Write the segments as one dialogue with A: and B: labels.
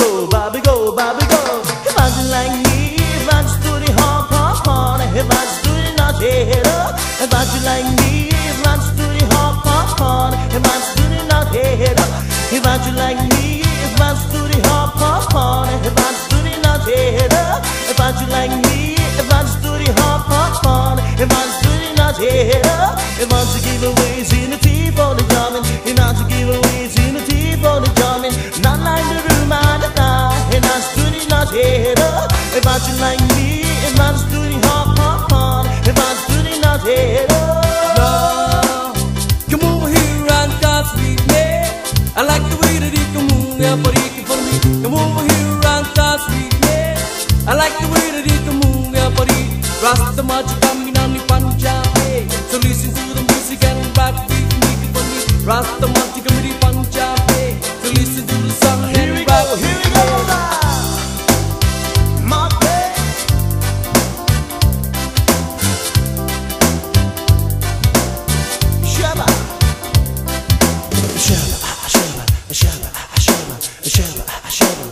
A: go, Bobby go, Bobby go. If I do like me, if I just do the hop hop on, if I just do the not head up. If I do like me, if I just do the hop hop on, if I just do the not head up. If I do like me, if I just do the hop hop on, if I just do the not head up. If I do like me, if I just do the hop hop on, if I just do the not head up. If I just give away in the tea for the jamming, if I just give away in the tea for the jamming, not like the room and the night, and I just do the not head up. If I do like me, if I just do the hop hop on, if I just do the not head up.
B: Come over here and dance with me. I like the way that you come move, yeah, but you for me. Come over here and dance with me. I like the way that you come move, yeah, but you Rasta magic coming on the Punjabi. So listen to the music and rock with me for me. Rasta magic coming on the Punjabi. So listen to the song and rock with me.
A: Here we go, my baby. Shabba, shabba, shabba, shabba, shabba, shabba, shabba,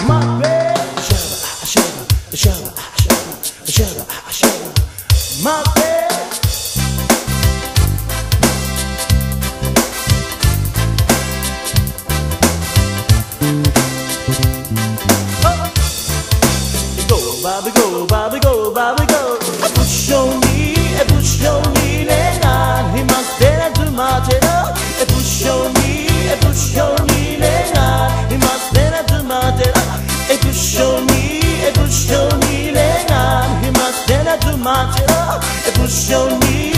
A: my baby. Shabba, shabba, shabba, shabba, shabba, shabba, my baby. Bobby go, Bobby go, Bobby go. Push on me, lenga. He must dare to march it up. Push on me, lenga. He must dare to march it up. Push on me, lenga. He must dare to march it up. Push on me,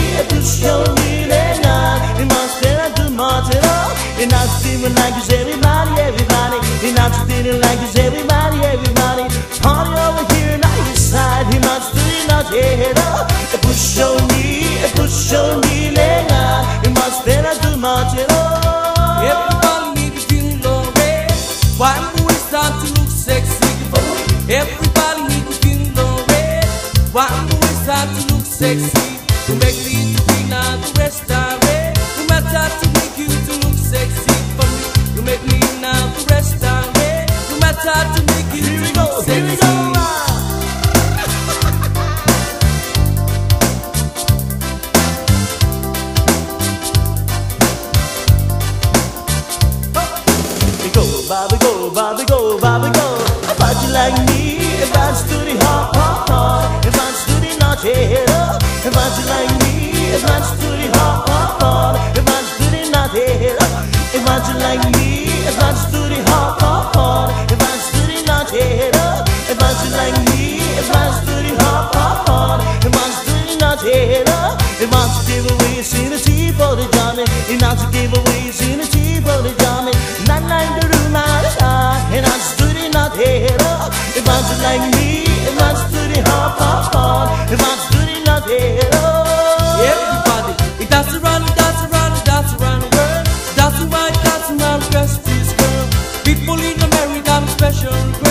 A: lenga. He must dare to march it up. And I'm feeling like it's everybody, everybody. And I'm feeling like it's everybody, everybody. Party over here, now your side. He must do it, not head up. Push on me, lenga. He must dare to march it up.
B: Everybody need to feel alright. Why do we start to look sexy? Everybody need to feel alright. Why do we start to look sexy? To make me to be not the restaurant. No matter to make you to look sexy for me. You make me now the restaurant. No matter to make you to look sexy.
A: Here we go. Bobby go, Bobby go, Bobby go. If I do like me, if I just do the hop hop on, if I just do the not head up. If I do like me, if I just do the hop hop on, if I just do the not head up. If I do like me, if I just do the hop hop on, if I just do the not head up. If I do like me, if I just do the hop hop on, if I just do the not head up. If I just give away in the tea for the jamming, if I just give away in the tea for the jamming, not like the room out of time, and I just do the not head up. If I just like me, if I just do the hop hop on, if I just do the not head up.
B: Everybody, it dance around, it dance around, it dance around the world. That's why, that's my request is girl. People in America, special request.